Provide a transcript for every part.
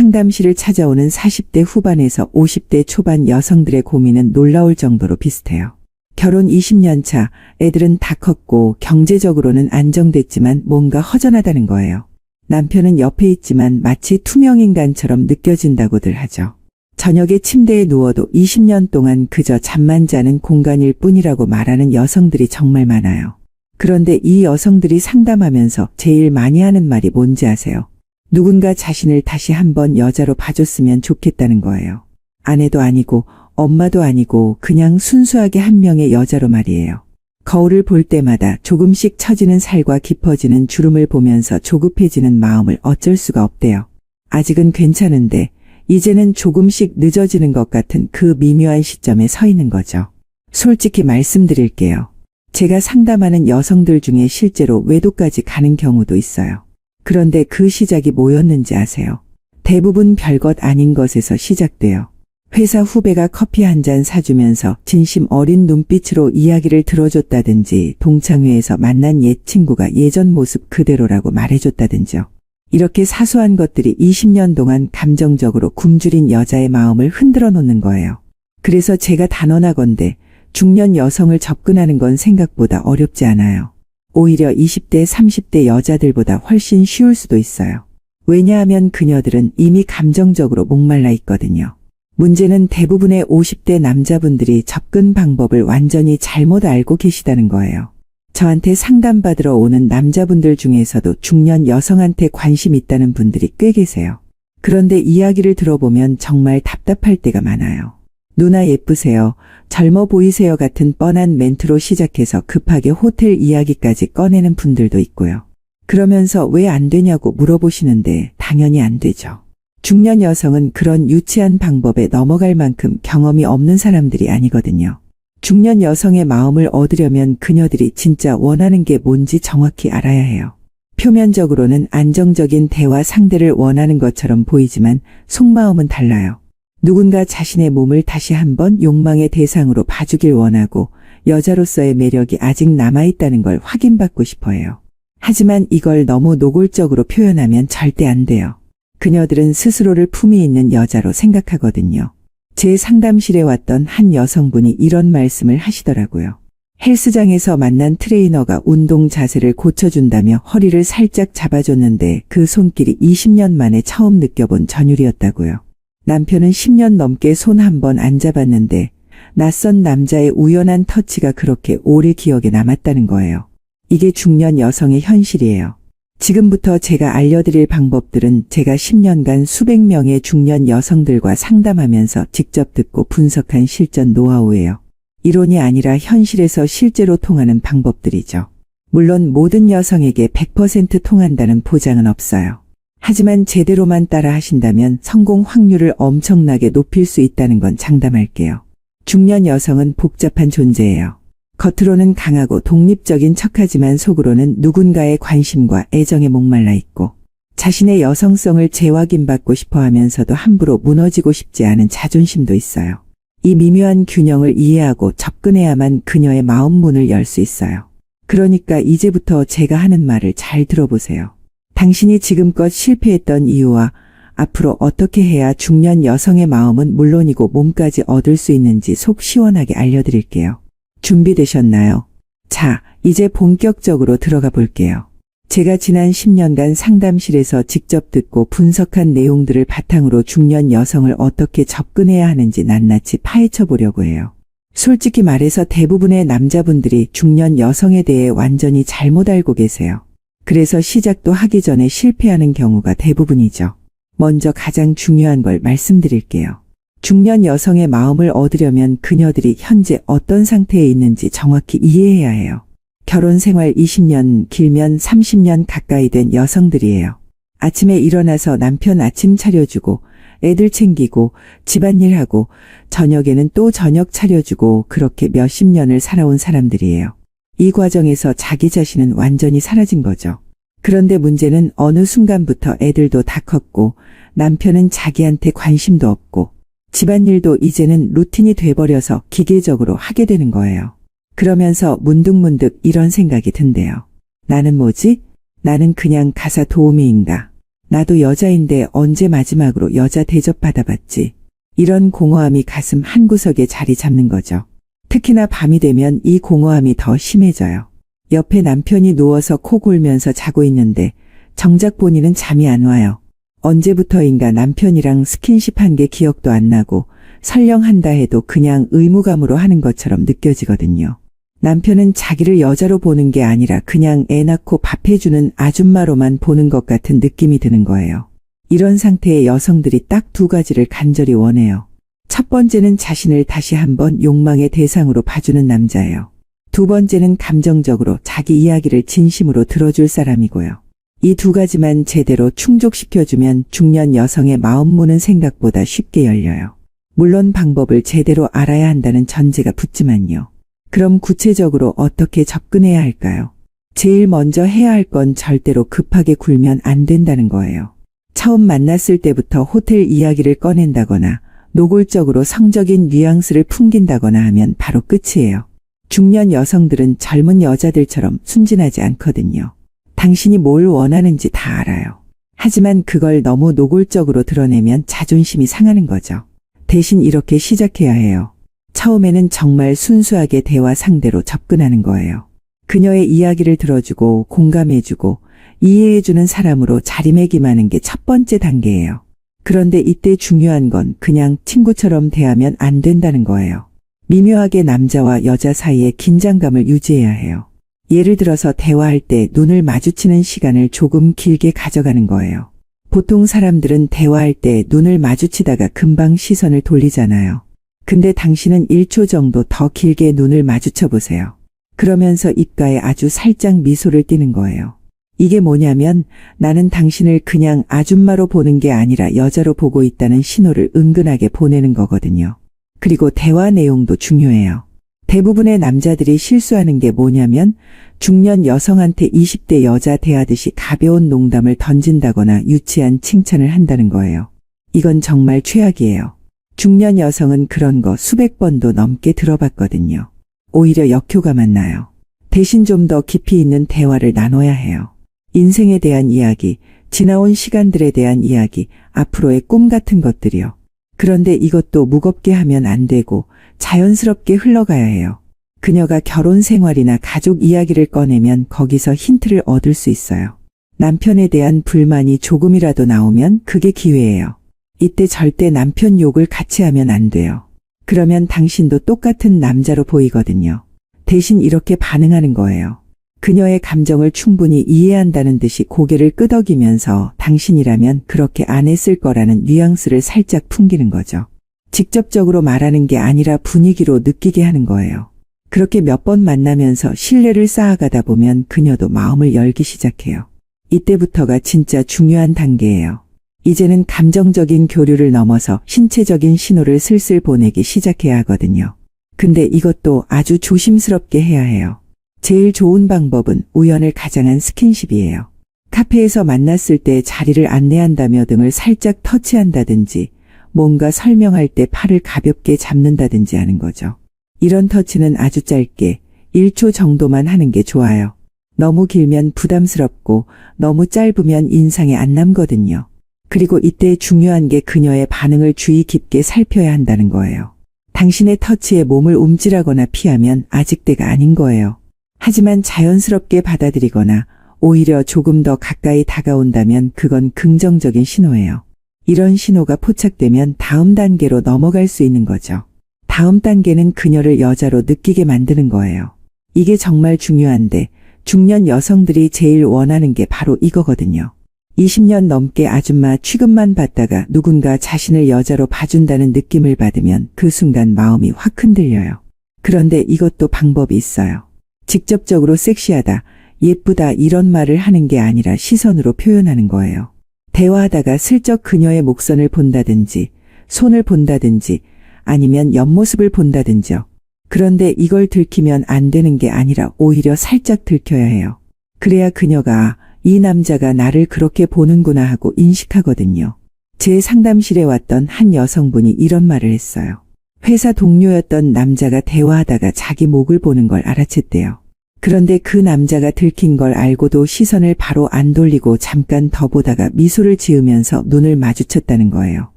상담실을 찾아오는 40대 후반에서 50대 초반 여성들의 고민은 놀라울 정도로 비슷해요. 결혼 20년 차, 애들은 다 컸고 경제적으로는 안정됐지만 뭔가 허전하다는 거예요. 남편은 옆에 있지만 마치 투명인간처럼 느껴진다고들 하죠. 저녁에 침대에 누워도 20년 동안 그저 잠만 자는 공간일 뿐이라고 말하는 여성들이 정말 많아요. 그런데 이 여성들이 상담하면서 제일 많이 하는 말이 뭔지 아세요? 누군가 자신을 다시 한번 여자로 봐줬으면 좋겠다는 거예요. 아내도 아니고 엄마도 아니고 그냥 순수하게 한 명의 여자로 말이에요. 거울을 볼 때마다 조금씩 처지는 살과 깊어지는 주름을 보면서 조급해지는 마음을 어쩔 수가 없대요. 아직은 괜찮은데 이제는 조금씩 늦어지는 것 같은 그 미묘한 시점에 서 있는 거죠. 솔직히 말씀드릴게요. 제가 상담하는 여성들 중에 실제로 외도까지 가는 경우도 있어요. 그런데 그 시작이 뭐였는지 아세요? 대부분 별것 아닌 것에서 시작돼요. 회사 후배가 커피 한 잔 사주면서 진심 어린 눈빛으로 이야기를 들어줬다든지 동창회에서 만난 옛 친구가 예전 모습 그대로라고 말해줬다든지요. 이렇게 사소한 것들이 20년 동안 감정적으로 굶주린 여자의 마음을 흔들어 놓는 거예요. 그래서 제가 단언하건대 중년 여성을 접근하는 건 생각보다 어렵지 않아요. 오히려 20대, 30대 여자들보다 훨씬 쉬울 수도 있어요. 왜냐하면 그녀들은 이미 감정적으로 목말라 있거든요. 문제는 대부분의 50대 남자분들이 접근 방법을 완전히 잘못 알고 계시다는 거예요. 저한테 상담받으러 오는 남자분들 중에서도 중년 여성한테 관심 있다는 분들이 꽤 계세요. 그런데 이야기를 들어보면 정말 답답할 때가 많아요. 누나 예쁘세요, 젊어 보이세요 같은 뻔한 멘트로 시작해서 급하게 호텔 이야기까지 꺼내는 분들도 있고요. 그러면서 왜 안 되냐고 물어보시는데 당연히 안 되죠. 중년 여성은 그런 유치한 방법에 넘어갈 만큼 경험이 없는 사람들이 아니거든요. 중년 여성의 마음을 얻으려면 그녀들이 진짜 원하는 게 뭔지 정확히 알아야 해요. 표면적으로는 안정적인 대화 상대를 원하는 것처럼 보이지만 속마음은 달라요. 누군가 자신의 몸을 다시 한번 욕망의 대상으로 봐주길 원하고 여자로서의 매력이 아직 남아있다는 걸 확인받고 싶어해요. 하지만 이걸 너무 노골적으로 표현하면 절대 안 돼요. 그녀들은 스스로를 품위 있는 여자로 생각하거든요. 제 상담실에 왔던 한 여성분이 이런 말씀을 하시더라고요. 헬스장에서 만난 트레이너가 운동 자세를 고쳐준다며 허리를 살짝 잡아줬는데 그 손길이 20년 만에 처음 느껴본 전율이었다고요. 남편은 10년 넘게 손 한 번 안 잡았는데 낯선 남자의 우연한 터치가 그렇게 오래 기억에 남았다는 거예요. 이게 중년 여성의 현실이에요. 지금부터 제가 알려드릴 방법들은 제가 10년간 수백 명의 중년 여성들과 상담하면서 직접 듣고 분석한 실전 노하우예요. 이론이 아니라 현실에서 실제로 통하는 방법들이죠. 물론 모든 여성에게 100% 통한다는 보장은 없어요. 하지만 제대로만 따라 하신다면 성공 확률을 엄청나게 높일 수 있다는 건 장담할게요. 중년 여성은 복잡한 존재예요. 겉으로는 강하고 독립적인 척하지만 속으로는 누군가의 관심과 애정에 목말라 있고 자신의 여성성을 재확인받고 싶어 하면서도 함부로 무너지고 싶지 않은 자존심도 있어요. 이 미묘한 균형을 이해하고 접근해야만 그녀의 마음 문을 열 수 있어요. 그러니까 이제부터 제가 하는 말을 잘 들어보세요. 당신이 지금껏 실패했던 이유와 앞으로 어떻게 해야 중년 여성의 마음은 물론이고 몸까지 얻을 수 있는지 속 시원하게 알려드릴게요. 준비되셨나요? 자, 이제 본격적으로 들어가 볼게요. 제가 지난 10년간 상담실에서 직접 듣고 분석한 내용들을 바탕으로 중년 여성을 어떻게 접근해야 하는지 낱낱이 파헤쳐 보려고 해요. 솔직히 말해서 대부분의 남자분들이 중년 여성에 대해 완전히 잘못 알고 계세요. 그래서 시작도 하기 전에 실패하는 경우가 대부분이죠. 먼저 가장 중요한 걸 말씀드릴게요. 중년 여성의 마음을 얻으려면 그녀들이 현재 어떤 상태에 있는지 정확히 이해해야 해요. 결혼 생활 20년, 길면 30년 가까이 된 여성들이에요. 아침에 일어나서 남편 아침 차려주고 애들 챙기고 집안일하고 저녁에는 또 저녁 차려주고 그렇게 몇십 년을 살아온 사람들이에요. 이 과정에서 자기 자신은 완전히 사라진 거죠. 그런데 문제는 어느 순간부터 애들도 다 컸고 남편은 자기한테 관심도 없고 집안일도 이제는 루틴이 돼버려서 기계적으로 하게 되는 거예요. 그러면서 문득문득 이런 생각이 든대요. 나는 뭐지? 나는 그냥 가사 도우미인가? 나도 여자인데 언제 마지막으로 여자 대접 받아봤지. 이런 공허함이 가슴 한구석에 자리 잡는 거죠. 특히나 밤이 되면 이 공허함이 더 심해져요. 옆에 남편이 누워서 코 골면서 자고 있는데 정작 본인은 잠이 안 와요. 언제부터인가 남편이랑 스킨십 한 게 기억도 안 나고 설령 한다 해도 그냥 의무감으로 하는 것처럼 느껴지거든요. 남편은 자기를 여자로 보는 게 아니라 그냥 애 낳고 밥 해주는 아줌마로만 보는 것 같은 느낌이 드는 거예요. 이런 상태의 여성들이 딱 두 가지를 간절히 원해요. 첫 번째는 자신을 다시 한번 욕망의 대상으로 봐주는 남자예요. 두 번째는 감정적으로 자기 이야기를 진심으로 들어줄 사람이고요. 이 두 가지만 제대로 충족시켜주면 중년 여성의 마음 문은 생각보다 쉽게 열려요. 물론 방법을 제대로 알아야 한다는 전제가 붙지만요. 그럼 구체적으로 어떻게 접근해야 할까요? 제일 먼저 해야 할 건 절대로 급하게 굴면 안 된다는 거예요. 처음 만났을 때부터 호텔 이야기를 꺼낸다거나 노골적으로 성적인 뉘앙스를 풍긴다거나 하면 바로 끝이에요. 중년 여성들은 젊은 여자들처럼 순진하지 않거든요. 당신이 뭘 원하는지 다 알아요. 하지만 그걸 너무 노골적으로 드러내면 자존심이 상하는 거죠. 대신 이렇게 시작해야 해요. 처음에는 정말 순수하게 대화 상대로 접근하는 거예요. 그녀의 이야기를 들어주고 공감해주고 이해해주는 사람으로 자리매김하는 게 첫 번째 단계예요. 그런데 이때 중요한 건 그냥 친구처럼 대하면 안 된다는 거예요. 미묘하게 남자와 여자 사이에 긴장감을 유지해야 해요. 예를 들어서 대화할 때 눈을 마주치는 시간을 조금 길게 가져가는 거예요. 보통 사람들은 대화할 때 눈을 마주치다가 금방 시선을 돌리잖아요. 근데 당신은 1초 정도 더 길게 눈을 마주쳐 보세요. 그러면서 입가에 아주 살짝 미소를 띠는 거예요. 이게 뭐냐면 나는 당신을 그냥 아줌마로 보는 게 아니라 여자로 보고 있다는 신호를 은근하게 보내는 거거든요. 그리고 대화 내용도 중요해요. 대부분의 남자들이 실수하는 게 뭐냐면 중년 여성한테 20대 여자 대하듯이 가벼운 농담을 던진다거나 유치한 칭찬을 한다는 거예요. 이건 정말 최악이에요. 중년 여성은 그런 거 수백 번도 넘게 들어봤거든요. 오히려 역효과만 나요. 대신 좀 더 깊이 있는 대화를 나눠야 해요. 인생에 대한 이야기, 지나온 시간들에 대한 이야기, 앞으로의 꿈 같은 것들이요. 그런데 이것도 무겁게 하면 안 되고 자연스럽게 흘러가야 해요. 그녀가 결혼 생활이나 가족 이야기를 꺼내면 거기서 힌트를 얻을 수 있어요. 남편에 대한 불만이 조금이라도 나오면 그게 기회예요. 이때 절대 남편 욕을 같이 하면 안 돼요. 그러면 당신도 똑같은 남자로 보이거든요. 대신 이렇게 반응하는 거예요. 그녀의 감정을 충분히 이해한다는 듯이 고개를 끄덕이면서 당신이라면 그렇게 안 했을 거라는 뉘앙스를 살짝 풍기는 거죠. 직접적으로 말하는 게 아니라 분위기로 느끼게 하는 거예요. 그렇게 몇 번 만나면서 신뢰를 쌓아가다 보면 그녀도 마음을 열기 시작해요. 이때부터가 진짜 중요한 단계예요. 이제는 감정적인 교류를 넘어서 신체적인 신호를 슬슬 보내기 시작해야 하거든요. 근데 이것도 아주 조심스럽게 해야 해요. 제일 좋은 방법은 우연을 가장한 스킨십이에요. 카페에서 만났을 때 자리를 안내한다며 등을 살짝 터치한다든지 뭔가 설명할 때 팔을 가볍게 잡는다든지 하는 거죠. 이런 터치는 아주 짧게 1초 정도만 하는 게 좋아요. 너무 길면 부담스럽고 너무 짧으면 인상에 안 남거든요. 그리고 이때 중요한 게 그녀의 반응을 주의 깊게 살펴야 한다는 거예요. 당신의 터치에 몸을 움찔하거나 피하면 아직 때가 아닌 거예요. 하지만 자연스럽게 받아들이거나 오히려 조금 더 가까이 다가온다면 그건 긍정적인 신호예요. 이런 신호가 포착되면 다음 단계로 넘어갈 수 있는 거죠. 다음 단계는 그녀를 여자로 느끼게 만드는 거예요. 이게 정말 중요한데 중년 여성들이 제일 원하는 게 바로 이거거든요. 20년 넘게 아줌마 취급만 받다가 누군가 자신을 여자로 봐준다는 느낌을 받으면 그 순간 마음이 확 흔들려요. 그런데 이것도 방법이 있어요. 직접적으로 섹시하다, 예쁘다 이런 말을 하는 게 아니라 시선으로 표현하는 거예요. 대화하다가 슬쩍 그녀의 목선을 본다든지 손을 본다든지 아니면 옆모습을 본다든지요. 그런데 이걸 들키면 안 되는 게 아니라 오히려 살짝 들켜야 해요. 그래야 그녀가 이 남자가 나를 그렇게 보는구나 하고 인식하거든요. 제 상담실에 왔던 한 여성분이 이런 말을 했어요. 회사 동료였던 남자가 대화하다가 자기 목을 보는 걸 알아챘대요. 그런데 그 남자가 들킨 걸 알고도 시선을 바로 안 돌리고 잠깐 더 보다가 미소를 지으면서 눈을 마주쳤다는 거예요.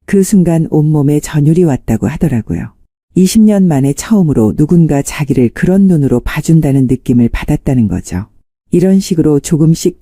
그 순간 온몸에 전율이 왔다고 하더라고요. 20년 만에 처음으로 누군가 자기를 그런 눈으로 봐준다는 느낌을 받았다는 거죠. 이런 식으로 조금씩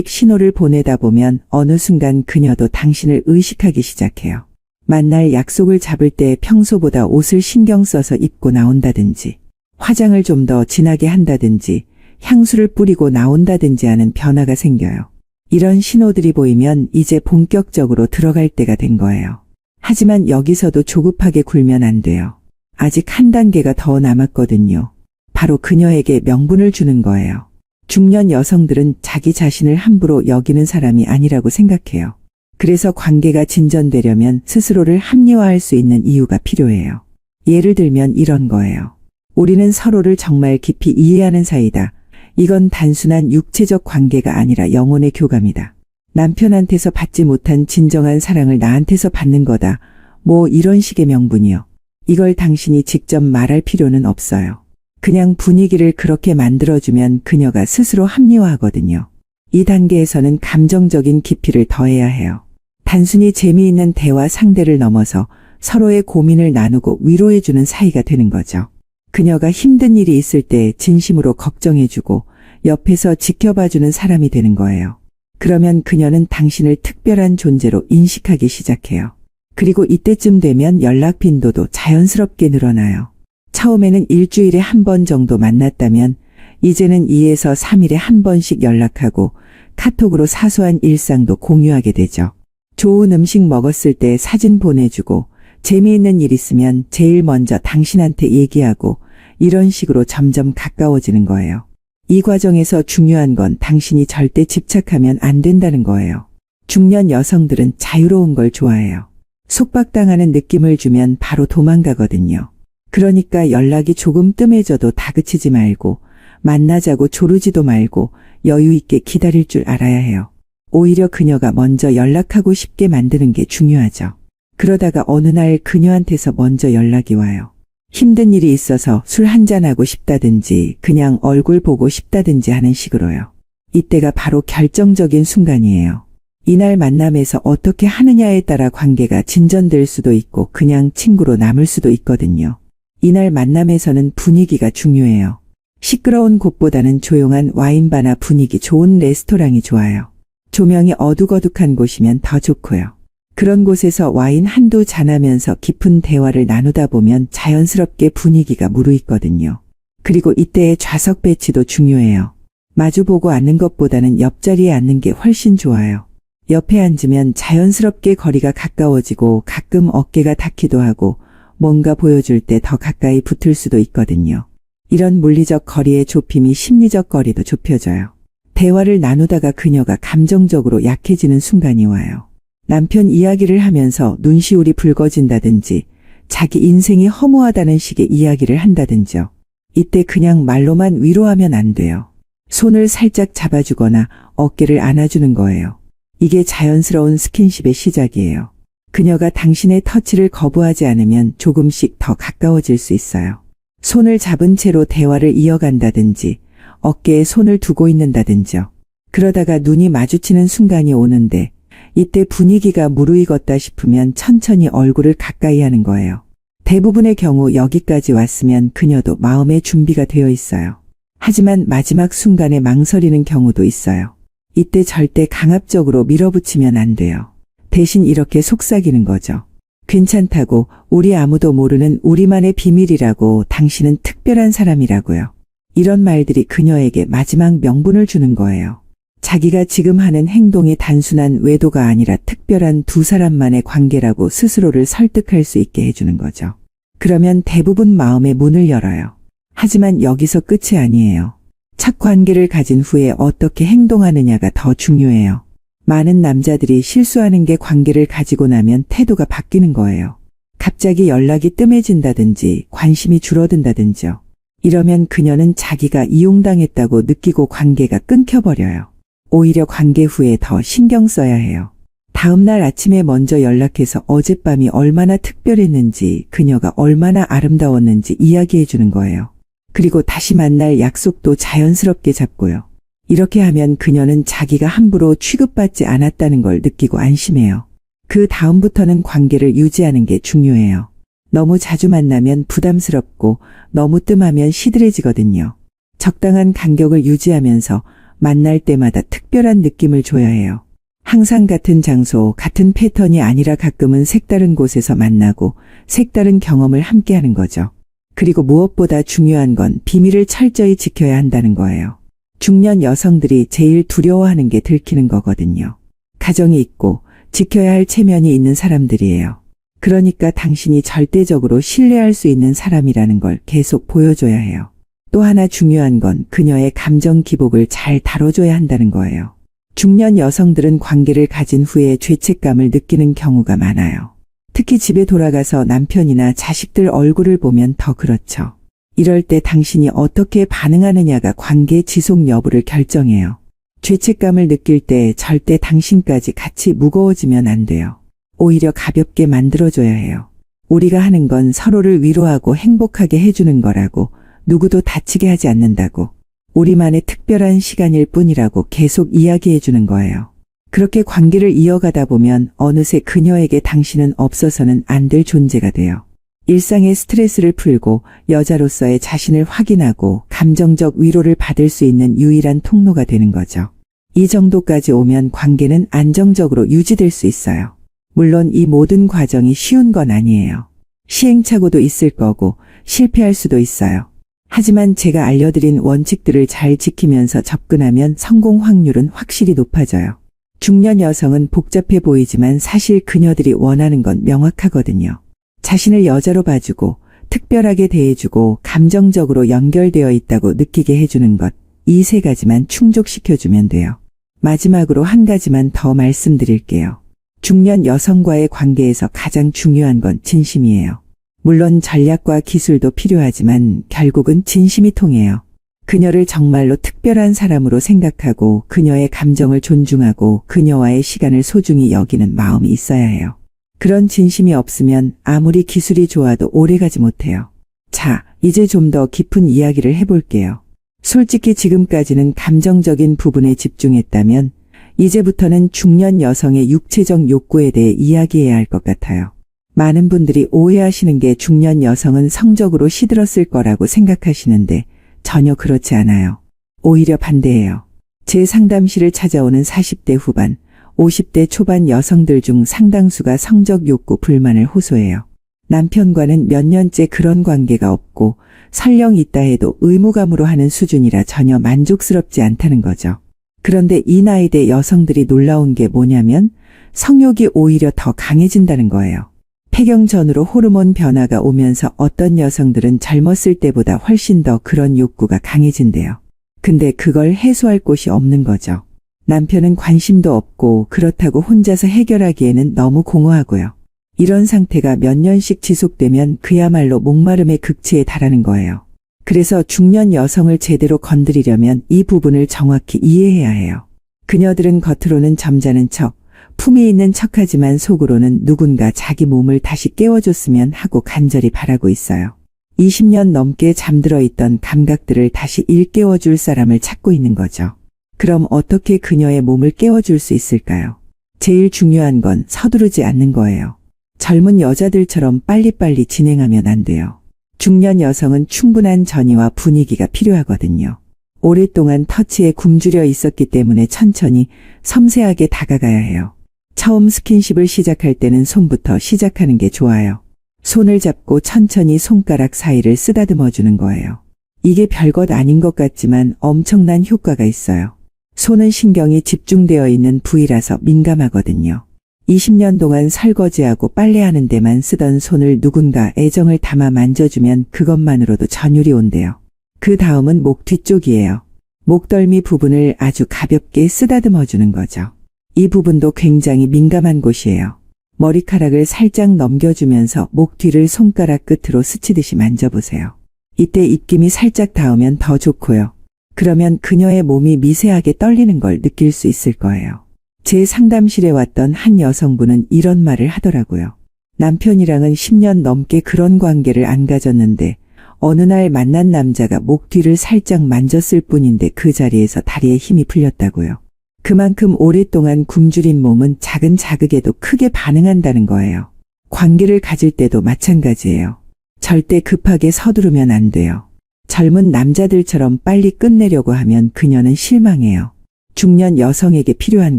신호를 보내다 보면 어느 순간 그녀도 당신을 의식하기 시작해요. 만날 약속을 잡을 때 평소보다 옷을 신경 써서 입고 나온다든지, 화장을 좀 더 진하게 한다든지, 향수를 뿌리고 나온다든지 하는 변화가 생겨요. 이런 신호들이 보이면 이제 본격적으로 들어갈 때가 된 거예요. 하지만 여기서도 조급하게 굴면 안 돼요. 아직 한 단계가 더 남았거든요. 바로 그녀에게 명분을 주는 거예요. 중년 여성들은 자기 자신을 함부로 여기는 사람이 아니라고 생각해요. 그래서 관계가 진전되려면 스스로를 합리화할 수 있는 이유가 필요해요. 예를 들면 이런 거예요. 우리는 서로를 정말 깊이 이해하는 사이다. 이건 단순한 육체적 관계가 아니라 영혼의 교감이다. 남편한테서 받지 못한 진정한 사랑을 나한테서 받는 거다. 뭐 이런 식의 명분이요. 이걸 당신이 직접 말할 필요는 없어요. 그냥 분위기를 그렇게 만들어주면 그녀가 스스로 합리화하거든요. 이 단계에서는 감정적인 깊이를 더해야 해요. 단순히 재미있는 대화 상대를 넘어서 서로의 고민을 나누고 위로해주는 사이가 되는 거죠. 그녀가 힘든 일이 있을 때 진심으로 걱정해주고 옆에서 지켜봐주는 사람이 되는 거예요. 그러면 그녀는 당신을 특별한 존재로 인식하기 시작해요. 그리고 이때쯤 되면 연락 빈도도 자연스럽게 늘어나요. 처음에는 일주일에 한 번 정도 만났다면 이제는 2에서 3일에 한 번씩 연락하고 카톡으로 사소한 일상도 공유하게 되죠. 좋은 음식 먹었을 때 사진 보내주고 재미있는 일 있으면 제일 먼저 당신한테 얘기하고 이런 식으로 점점 가까워지는 거예요. 이 과정에서 중요한 건 당신이 절대 집착하면 안 된다는 거예요. 중년 여성들은 자유로운 걸 좋아해요. 속박당하는 느낌을 주면 바로 도망가거든요. 그러니까 연락이 조금 뜸해져도 다그치지 말고 만나자고 조르지도 말고 여유 있게 기다릴 줄 알아야 해요. 오히려 그녀가 먼저 연락하고 싶게 만드는 게 중요하죠. 그러다가 어느 날 그녀한테서 먼저 연락이 와요. 힘든 일이 있어서 술 한잔하고 싶다든지 그냥 얼굴 보고 싶다든지 하는 식으로요. 이때가 바로 결정적인 순간이에요. 이날 만남에서 어떻게 하느냐에 따라 관계가 진전될 수도 있고 그냥 친구로 남을 수도 있거든요. 이날 만남에서는 분위기가 중요해요. 시끄러운 곳보다는 조용한 와인바나 분위기 좋은 레스토랑이 좋아요. 조명이 어둑어둑한 곳이면 더 좋고요. 그런 곳에서 와인 한두 잔하면서 깊은 대화를 나누다 보면 자연스럽게 분위기가 무르익거든요. 그리고 이때의 좌석 배치도 중요해요. 마주보고 앉는 것보다는 옆자리에 앉는 게 훨씬 좋아요. 옆에 앉으면 자연스럽게 거리가 가까워지고 가끔 어깨가 닿기도 하고 뭔가 보여줄 때 더 가까이 붙을 수도 있거든요. 이런 물리적 거리의 좁힘이 심리적 거리도 좁혀져요. 대화를 나누다가 그녀가 감정적으로 약해지는 순간이 와요. 남편 이야기를 하면서 눈시울이 붉어진다든지 자기 인생이 허무하다는 식의 이야기를 한다든지요. 이때 그냥 말로만 위로하면 안 돼요. 손을 살짝 잡아주거나 어깨를 안아주는 거예요. 이게 자연스러운 스킨십의 시작이에요. 그녀가 당신의 터치를 거부하지 않으면 조금씩 더 가까워질 수 있어요. 손을 잡은 채로 대화를 이어간다든지 어깨에 손을 두고 있는다든지요. 그러다가 눈이 마주치는 순간이 오는데 이때 분위기가 무르익었다 싶으면 천천히 얼굴을 가까이 하는 거예요. 대부분의 경우 여기까지 왔으면 그녀도 마음의 준비가 되어 있어요. 하지만 마지막 순간에 망설이는 경우도 있어요. 이때 절대 강압적으로 밀어붙이면 안 돼요. 대신 이렇게 속삭이는 거죠. 괜찮다고, 우리 아무도 모르는 우리만의 비밀이라고, 당신은 특별한 사람이라고요. 이런 말들이 그녀에게 마지막 명분을 주는 거예요. 자기가 지금 하는 행동이 단순한 외도가 아니라 특별한 두 사람만의 관계라고 스스로를 설득할 수 있게 해주는 거죠. 그러면 대부분 마음의 문을 열어요. 하지만 여기서 끝이 아니에요. 첫 관계를 가진 후에 어떻게 행동하느냐가 더 중요해요. 많은 남자들이 실수하는 게 관계를 가지고 나면 태도가 바뀌는 거예요. 갑자기 연락이 뜸해진다든지 관심이 줄어든다든지요. 이러면 그녀는 자기가 이용당했다고 느끼고 관계가 끊겨버려요. 오히려 관계 후에 더 신경 써야 해요. 다음날 아침에 먼저 연락해서 어젯밤이 얼마나 특별했는지, 그녀가 얼마나 아름다웠는지 이야기해 주는 거예요. 그리고 다시 만날 약속도 자연스럽게 잡고요. 이렇게 하면 그녀는 자기가 함부로 취급받지 않았다는 걸 느끼고 안심해요. 그 다음부터는 관계를 유지하는 게 중요해요. 너무 자주 만나면 부담스럽고 너무 뜸하면 시들해지거든요. 적당한 간격을 유지하면서 만날 때마다 특별한 느낌을 줘야 해요. 항상 같은 장소, 같은 패턴이 아니라 가끔은 색다른 곳에서 만나고 색다른 경험을 함께하는 거죠. 그리고 무엇보다 중요한 건 비밀을 철저히 지켜야 한다는 거예요. 중년 여성들이 제일 두려워하는 게 들키는 거거든요. 가정이 있고 지켜야 할 체면이 있는 사람들이에요. 그러니까 당신이 절대적으로 신뢰할 수 있는 사람이라는 걸 계속 보여줘야 해요. 또 하나 중요한 건 그녀의 감정 기복을 잘 다뤄줘야 한다는 거예요. 중년 여성들은 관계를 가진 후에 죄책감을 느끼는 경우가 많아요. 특히 집에 돌아가서 남편이나 자식들 얼굴을 보면 더 그렇죠. 이럴 때 당신이 어떻게 반응하느냐가 관계 지속 여부를 결정해요. 죄책감을 느낄 때 절대 당신까지 같이 무거워지면 안 돼요. 오히려 가볍게 만들어줘야 해요. 우리가 하는 건 서로를 위로하고 행복하게 해주는 거라고, 누구도 다치게 하지 않는다고, 우리만의 특별한 시간일 뿐이라고 계속 이야기해 주는 거예요. 그렇게 관계를 이어가다 보면 어느새 그녀에게 당신은 없어서는 안 될 존재가 돼요. 일상의 스트레스를 풀고 여자로서의 자신을 확인하고 감정적 위로를 받을 수 있는 유일한 통로가 되는 거죠. 이 정도까지 오면 관계는 안정적으로 유지될 수 있어요. 물론 이 모든 과정이 쉬운 건 아니에요. 시행착오도 있을 거고 실패할 수도 있어요. 하지만 제가 알려드린 원칙들을 잘 지키면서 접근하면 성공 확률은 확실히 높아져요. 중년 여성은 복잡해 보이지만 사실 그녀들이 원하는 건 명확하거든요. 자신을 여자로 봐주고 특별하게 대해주고 감정적으로 연결되어 있다고 느끼게 해주는 것, 이 세 가지만 충족시켜주면 돼요. 마지막으로 한 가지만 더 말씀드릴게요. 중년 여성과의 관계에서 가장 중요한 건 진심이에요. 물론 전략과 기술도 필요하지만 결국은 진심이 통해요. 그녀를 정말로 특별한 사람으로 생각하고 그녀의 감정을 존중하고 그녀와의 시간을 소중히 여기는 마음이 있어야 해요. 그런 진심이 없으면 아무리 기술이 좋아도 오래가지 못해요. 자, 이제 좀 더 깊은 이야기를 해볼게요. 솔직히 지금까지는 감정적인 부분에 집중했다면 이제부터는 중년 여성의 육체적 욕구에 대해 이야기해야 할 것 같아요. 많은 분들이 오해하시는 게 중년 여성은 성적으로 시들었을 거라고 생각하시는데 전혀 그렇지 않아요. 오히려 반대예요. 제 상담실을 찾아오는 40대 후반, 50대 초반 여성들 중 상당수가 성적 욕구 불만을 호소해요. 남편과는 몇 년째 그런 관계가 없고 설령 있다 해도 의무감으로 하는 수준이라 전혀 만족스럽지 않다는 거죠. 그런데 이 나이대 여성들이 놀라운 게 뭐냐면 성욕이 오히려 더 강해진다는 거예요. 폐경 전후로 호르몬 변화가 오면서 어떤 여성들은 젊었을 때보다 훨씬 더 그런 욕구가 강해진대요. 근데 그걸 해소할 곳이 없는 거죠. 남편은 관심도 없고 그렇다고 혼자서 해결하기에는 너무 공허하고요. 이런 상태가 몇 년씩 지속되면 그야말로 목마름의 극치에 달하는 거예요. 그래서 중년 여성을 제대로 건드리려면 이 부분을 정확히 이해해야 해요. 그녀들은 겉으로는 점잖은 척, 품위 있는 척하지만 속으로는 누군가 자기 몸을 다시 깨워줬으면 하고 간절히 바라고 있어요. 20년 넘게 잠들어 있던 감각들을 다시 일깨워줄 사람을 찾고 있는 거죠. 그럼 어떻게 그녀의 몸을 깨워줄 수 있을까요? 제일 중요한 건 서두르지 않는 거예요. 젊은 여자들처럼 빨리빨리 진행하면 안 돼요. 중년 여성은 충분한 전이와 분위기가 필요하거든요. 오랫동안 터치에 굶주려 있었기 때문에 천천히 섬세하게 다가가야 해요. 처음 스킨십을 시작할 때는 손부터 시작하는 게 좋아요. 손을 잡고 천천히 손가락 사이를 쓰다듬어 주는 거예요. 이게 별것 아닌 것 같지만 엄청난 효과가 있어요. 손은 신경이 집중되어 있는 부위라서 민감하거든요. 20년 동안 설거지하고 빨래하는 데만 쓰던 손을 누군가 애정을 담아 만져주면 그것만으로도 전율이 온대요. 그 다음은 목 뒤쪽이에요. 목덜미 부분을 아주 가볍게 쓰다듬어 주는 거죠. 이 부분도 굉장히 민감한 곳이에요. 머리카락을 살짝 넘겨주면서 목 뒤를 손가락 끝으로 스치듯이 만져보세요. 이때 입김이 살짝 닿으면 더 좋고요. 그러면 그녀의 몸이 미세하게 떨리는 걸 느낄 수 있을 거예요. 제 상담실에 왔던 한 여성분은 이런 말을 하더라고요. 남편이랑은 10년 넘게 그런 관계를 안 가졌는데 어느 날 만난 남자가 목 뒤를 살짝 만졌을 뿐인데 그 자리에서 다리에 힘이 풀렸다고요. 그만큼 오랫동안 굶주린 몸은 작은 자극에도 크게 반응한다는 거예요. 관계를 가질 때도 마찬가지예요. 절대 급하게 서두르면 안 돼요. 젊은 남자들처럼 빨리 끝내려고 하면 그녀는 실망해요. 중년 여성에게 필요한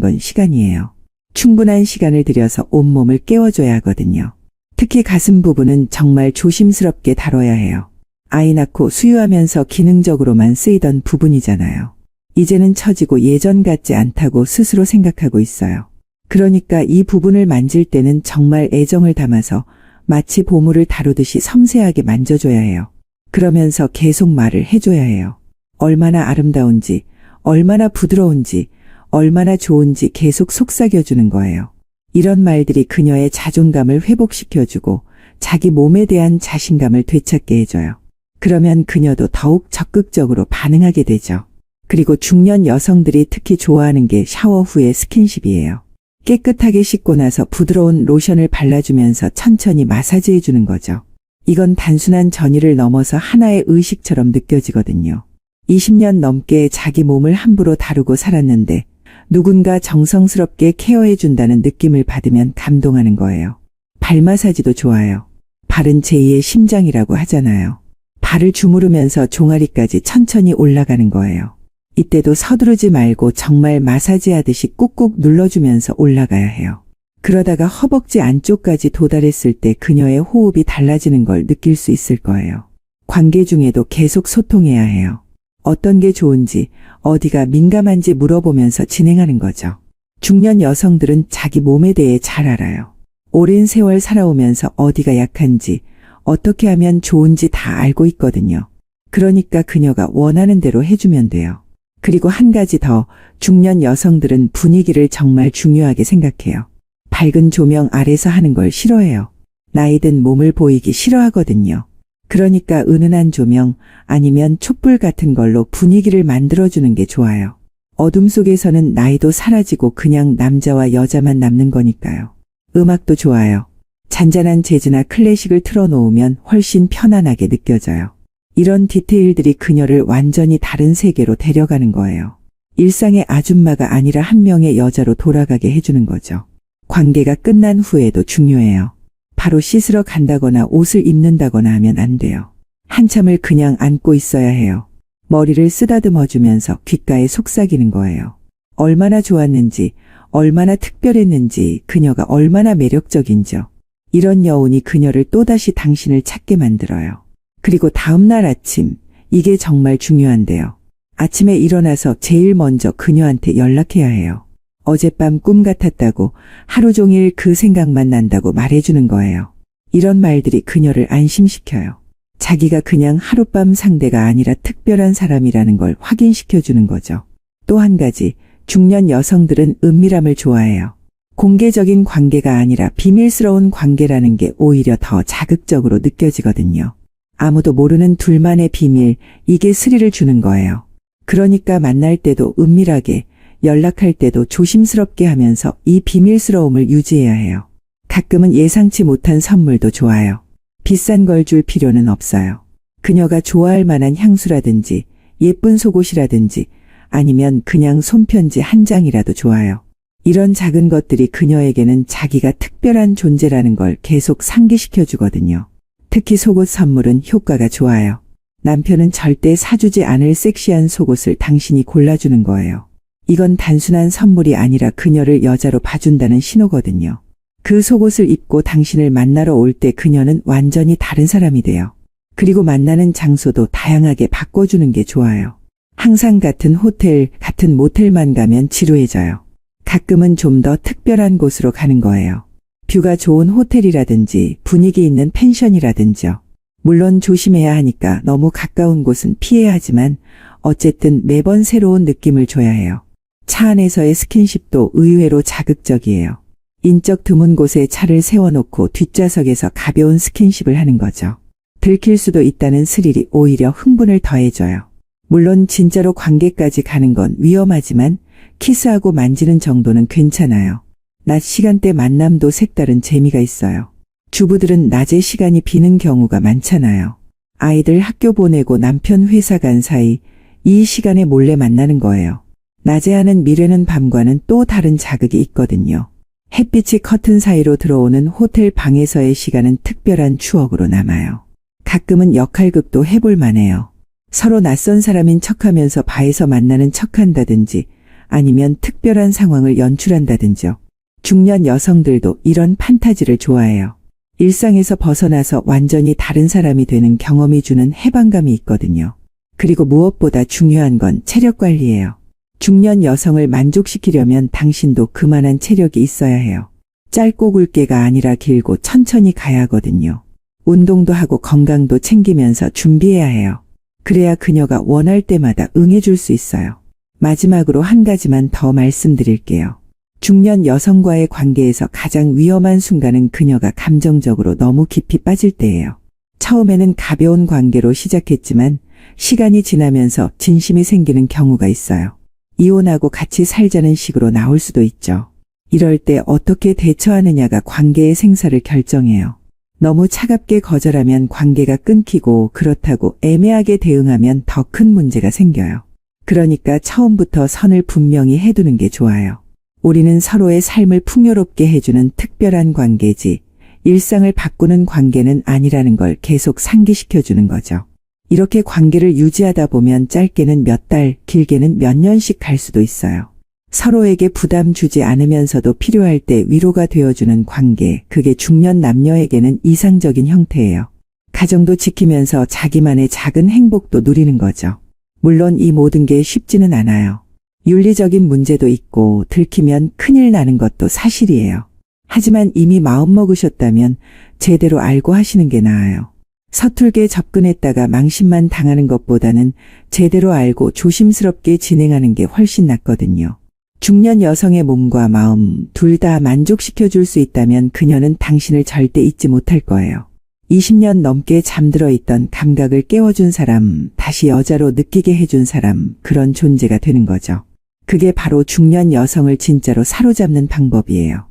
건 시간이에요. 충분한 시간을 들여서 온몸을 깨워줘야 하거든요. 특히 가슴 부분은 정말 조심스럽게 다뤄야 해요. 아이 낳고 수유하면서 기능적으로만 쓰이던 부분이잖아요. 이제는 처지고 예전 같지 않다고 스스로 생각하고 있어요. 그러니까 이 부분을 만질 때는 정말 애정을 담아서 마치 보물을 다루듯이 섬세하게 만져줘야 해요. 그러면서 계속 말을 해줘야 해요. 얼마나 아름다운지, 얼마나 부드러운지, 얼마나 좋은지 계속 속삭여주는 거예요. 이런 말들이 그녀의 자존감을 회복시켜주고 자기 몸에 대한 자신감을 되찾게 해줘요. 그러면 그녀도 더욱 적극적으로 반응하게 되죠. 그리고 중년 여성들이 특히 좋아하는 게 샤워 후의 스킨십이에요. 깨끗하게 씻고 나서 부드러운 로션을 발라주면서 천천히 마사지해주는 거죠. 이건 단순한 전의를 넘어서 하나의 의식처럼 느껴지거든요. 20년 넘게 자기 몸을 함부로 다루고 살았는데 누군가 정성스럽게 케어해준다는 느낌을 받으면 감동하는 거예요. 발 마사지도 좋아요. 발은 제2의 심장이라고 하잖아요. 발을 주무르면서 종아리까지 천천히 올라가는 거예요. 이때도 서두르지 말고 정말 마사지하듯이 꾹꾹 눌러주면서 올라가야 해요. 그러다가 허벅지 안쪽까지 도달했을 때 그녀의 호흡이 달라지는 걸 느낄 수 있을 거예요. 관계 중에도 계속 소통해야 해요. 어떤 게 좋은지, 어디가 민감한지 물어보면서 진행하는 거죠. 중년 여성들은 자기 몸에 대해 잘 알아요. 오랜 세월 살아오면서 어디가 약한지, 어떻게 하면 좋은지 다 알고 있거든요. 그러니까 그녀가 원하는 대로 해주면 돼요. 그리고 한 가지 더, 중년 여성들은 분위기를 정말 중요하게 생각해요. 밝은 조명 아래서 하는 걸 싫어해요. 나이든 몸을 보이기 싫어하거든요. 그러니까 은은한 조명 아니면 촛불 같은 걸로 분위기를 만들어주는 게 좋아요. 어둠 속에서는 나이도 사라지고 그냥 남자와 여자만 남는 거니까요. 음악도 좋아요. 잔잔한 재즈나 클래식을 틀어놓으면 훨씬 편안하게 느껴져요. 이런 디테일들이 그녀를 완전히 다른 세계로 데려가는 거예요. 일상의 아줌마가 아니라 한 명의 여자로 돌아가게 해주는 거죠. 관계가 끝난 후에도 중요해요. 바로 씻으러 간다거나 옷을 입는다거나 하면 안 돼요. 한참을 그냥 안고 있어야 해요. 머리를 쓰다듬어주면서 귓가에 속삭이는 거예요. 얼마나 좋았는지, 얼마나 특별했는지, 그녀가 얼마나 매력적인지요. 이런 여운이 그녀를 또다시 당신을 찾게 만들어요. 그리고 다음날 아침, 이게 정말 중요한데요. 아침에 일어나서 제일 먼저 그녀한테 연락해야 해요. 어젯밤 꿈 같았다고, 하루 종일 그 생각만 난다고 말해주는 거예요. 이런 말들이 그녀를 안심시켜요. 자기가 그냥 하룻밤 상대가 아니라 특별한 사람이라는 걸 확인시켜주는 거죠. 또 한 가지, 중년 여성들은 은밀함을 좋아해요. 공개적인 관계가 아니라 비밀스러운 관계라는 게 오히려 더 자극적으로 느껴지거든요. 아무도 모르는 둘만의 비밀, 이게 스릴을 주는 거예요. 그러니까 만날 때도 은밀하게, 연락할 때도 조심스럽게 하면서 이 비밀스러움을 유지해야 해요. 가끔은 예상치 못한 선물도 좋아요. 비싼 걸 줄 필요는 없어요. 그녀가 좋아할 만한 향수라든지 예쁜 속옷이라든지 아니면 그냥 손편지 한 장이라도 좋아요. 이런 작은 것들이 그녀에게는 자기가 특별한 존재라는 걸 계속 상기시켜 주거든요. 특히 속옷 선물은 효과가 좋아요. 남편은 절대 사주지 않을 섹시한 속옷을 당신이 골라주는 거예요. 이건 단순한 선물이 아니라 그녀를 여자로 봐준다는 신호거든요. 그 속옷을 입고 당신을 만나러 올 때 그녀는 완전히 다른 사람이 돼요. 그리고 만나는 장소도 다양하게 바꿔주는 게 좋아요. 항상 같은 호텔, 같은 모텔만 가면 지루해져요. 가끔은 좀 더 특별한 곳으로 가는 거예요. 뷰가 좋은 호텔이라든지 분위기 있는 펜션이라든지요. 물론 조심해야 하니까 너무 가까운 곳은 피해야 하지만 어쨌든 매번 새로운 느낌을 줘야 해요. 차 안에서의 스킨십도 의외로 자극적이에요. 인적 드문 곳에 차를 세워놓고 뒷좌석에서 가벼운 스킨십을 하는 거죠. 들킬 수도 있다는 스릴이 오히려 흥분을 더해줘요. 물론 진짜로 관계까지 가는 건 위험하지만 키스하고 만지는 정도는 괜찮아요. 낮 시간대 만남도 색다른 재미가 있어요. 주부들은 낮에 시간이 비는 경우가 많잖아요. 아이들 학교 보내고 남편 회사 간 사이 이 시간에 몰래 만나는 거예요. 낮에 하는 미래는 밤과는 또 다른 자극이 있거든요. 햇빛이 커튼 사이로 들어오는 호텔 방에서의 시간은 특별한 추억으로 남아요. 가끔은 역할극도 해볼 만해요. 서로 낯선 사람인 척하면서 바에서 만나는 척한다든지 아니면 특별한 상황을 연출한다든지요. 중년 여성들도 이런 판타지를 좋아해요. 일상에서 벗어나서 완전히 다른 사람이 되는 경험이 주는 해방감이 있거든요. 그리고 무엇보다 중요한 건 체력 관리예요. 중년 여성을 만족시키려면 당신도 그만한 체력이 있어야 해요. 짧고 굵게가 아니라 길고 천천히 가야 하거든요. 운동도 하고 건강도 챙기면서 준비해야 해요. 그래야 그녀가 원할 때마다 응해줄 수 있어요. 마지막으로 한 가지만 더 말씀드릴게요. 중년 여성과의 관계에서 가장 위험한 순간은 그녀가 감정적으로 너무 깊이 빠질 때예요. 처음에는 가벼운 관계로 시작했지만 시간이 지나면서 진심이 생기는 경우가 있어요. 이혼하고 같이 살자는 식으로 나올 수도 있죠. 이럴 때 어떻게 대처하느냐가 관계의 생사를 결정해요. 너무 차갑게 거절하면 관계가 끊기고 그렇다고 애매하게 대응하면 더 큰 문제가 생겨요. 그러니까 처음부터 선을 분명히 해두는 게 좋아요. 우리는 서로의 삶을 풍요롭게 해주는 특별한 관계지 일상을 바꾸는 관계는 아니라는 걸 계속 상기시켜주는 거죠. 이렇게 관계를 유지하다 보면 짧게는 몇 달, 길게는 몇 년씩 갈 수도 있어요. 서로에게 부담 주지 않으면서도 필요할 때 위로가 되어주는 관계, 그게 중년 남녀에게는 이상적인 형태예요. 가정도 지키면서 자기만의 작은 행복도 누리는 거죠. 물론 이 모든 게 쉽지는 않아요. 윤리적인 문제도 있고 들키면 큰일 나는 것도 사실이에요. 하지만 이미 마음먹으셨다면 제대로 알고 하시는 게 나아요. 서툴게 접근했다가 망신만 당하는 것보다는 제대로 알고 조심스럽게 진행하는 게 훨씬 낫거든요. 중년 여성의 몸과 마음 둘 다 만족시켜줄 수 있다면 그녀는 당신을 절대 잊지 못할 거예요. 20년 넘게 잠들어 있던 감각을 깨워준 사람, 다시 여자로 느끼게 해준 사람, 그런 존재가 되는 거죠. 그게 바로 중년 여성을 진짜로 사로잡는 방법이에요.